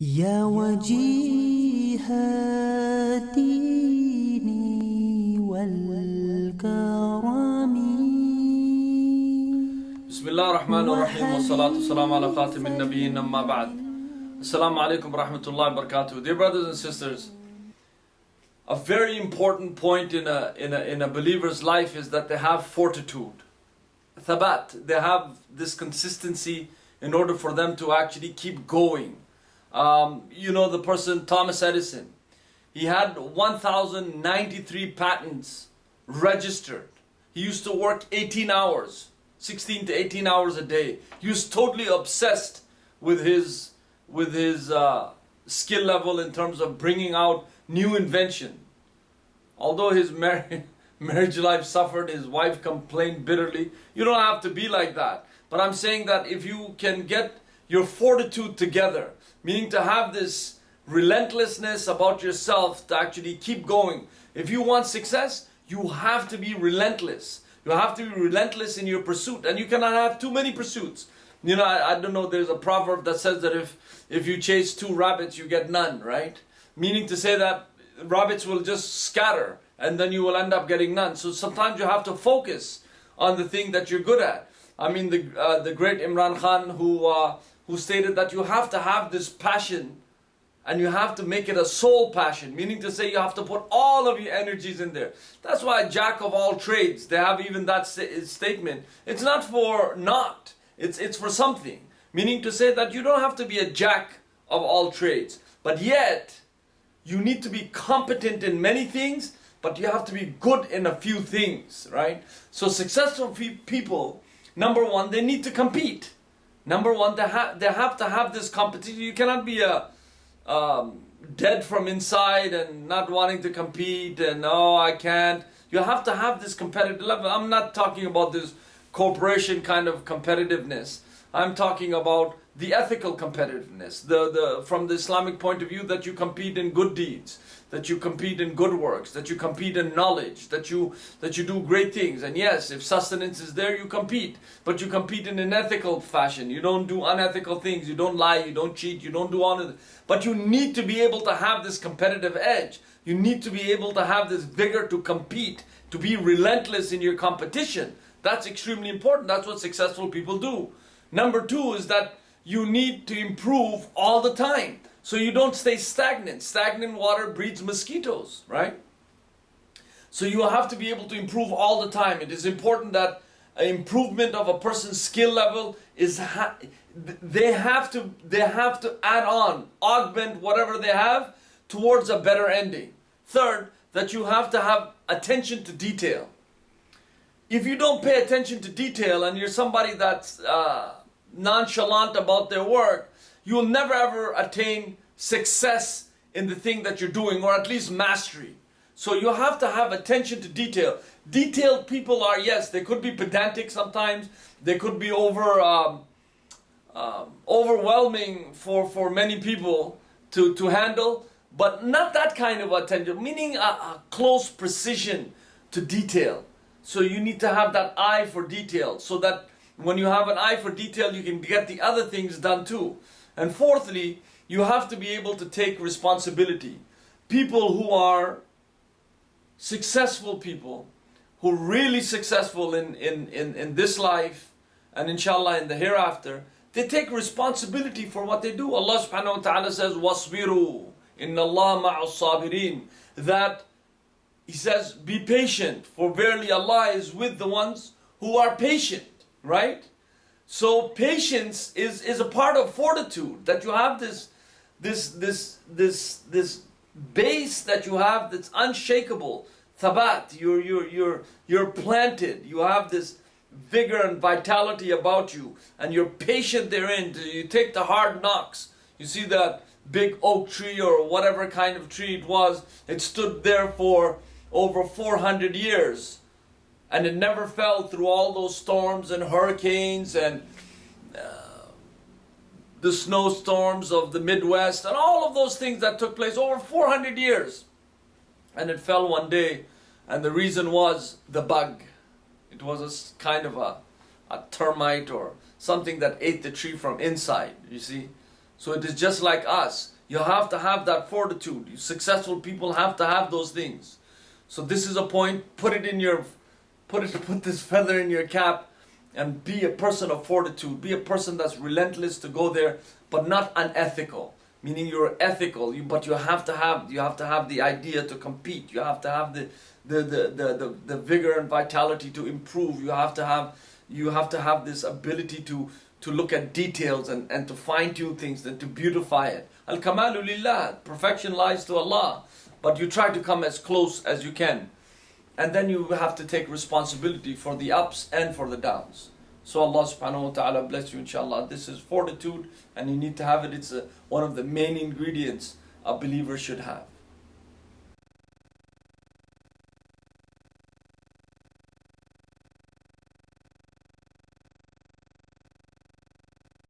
يا وجيه الدين والكرم بسم الله الرحمن الرحيم والصلاة والسلام على خاتم النبيين أما بعد. Assalamu alaikum wa rahmatullahi wa barakatuh. Dear brothers and sisters, a very important point in a believer's life is that they have fortitude. Thabat, they have this consistency in order for them to actually keep going. The person Thomas Edison, he had 1,093 patents registered. He used to work 18 hours, 16 to 18 hours a day. He was totally obsessed with his skill level in terms of bringing out new invention. Although his marriage life suffered, his wife complained bitterly. You don't have to be like that. But I'm saying that if you can get your fortitude together, meaning to have this relentlessness about yourself to actually keep going. If you want success, you have to be relentless. You have to be relentless in your pursuit, and you cannot have too many pursuits. I don't know, there's a proverb that says that if you chase two rabbits, you get none, right? Meaning to say that rabbits will just scatter, and then you will end up getting none. So sometimes you have to focus on the thing that you're good at. I mean, the great Imran Khan who stated that you have to have this passion and you have to make it a soul passion, meaning to say you have to put all of your energies in there. That's why jack of all trades, they have even that statement. It's not for naught, it's for something. Meaning to say that you don't have to be a jack of all trades, but yet you need to be competent in many things, but you have to be good in a few things, right? So successful people, number one, they need to compete. Number one, they have to have this competition. You cannot be dead from inside and not wanting to compete and I can't. You have to have this competitive level. I'm not talking about this corporation kind of competitiveness. I'm talking about the ethical competitiveness, from the Islamic point of view, that you compete in good deeds, that you compete in good works, that you compete in knowledge, that you do great things. And yes, if sustenance is there, you compete, but you compete in an ethical fashion. You don't do unethical things, you don't lie, you don't cheat, you don't do all of it. But you need to be able to have this competitive edge. You need to be able to have this vigor to compete, to be relentless in your competition. That's extremely important. That's what successful people do. Number two is that you need to improve all the time, so you don't stay stagnant. Stagnant water breeds mosquitoes, right? So you have to be able to improve all the time. It is important that an improvement of a person's skill level is they have to add on, augment whatever they have towards a better ending. Third, that you have to have attention to detail. If you don't pay attention to detail and you're somebody that's nonchalant about their work, you will never ever attain success in the thing that you're doing, or at least mastery. So you have to have attention to detail. Detailed people are, yes, they could be pedantic sometimes, they could be overwhelming for many people to handle, but not that kind of attention, meaning a close precision to detail. So you need to have that eye for detail, so that when you have an eye for detail, you can get the other things done too. And fourthly, you have to be able to take responsibility. People who are successful people, who are really successful in this life, and inshallah in the hereafter, they take responsibility for what they do. Allah subhanahu wa ta'ala says, وَاصْبِرُوا إِنَّ اللَّهَ مَعَ الصَّابِرِينَ. That He says, be patient, for verily Allah is with the ones who are patient. Right? So patience is a part of fortitude, that you have this base that you have that's unshakable. Thabat, you're planted. You have this vigor and vitality about you, and you're patient therein. You take the hard knocks. You see that big oak tree or whatever kind of tree it was, it stood there for over 400 years. And it never fell through all those storms and hurricanes and the snowstorms of the Midwest and all of those things that took place over 400 years. And it fell one day, and the reason was the bug. It was a kind of a termite or something that ate the tree from inside, you see. So it is just like us. You have to have that fortitude. You successful people have to have those things. So this is a point. Put this feather in your cap, and be a person of fortitude. Be a person that's relentless to go there, but not unethical. Meaning you're ethical, but you have to have the idea to compete. You have to have the vigor and vitality to improve. You have to have this ability to look at details and to fine tune things and to beautify it. Al kamalu lillah, perfection lies to Allah, but you try to come as close as you can, and then you have to take responsibility for the ups and for the downs. So Allah subhanahu wa ta'ala bless you, inshallah. This is fortitude, and you need to have it. It's one of the main ingredients a believer should have.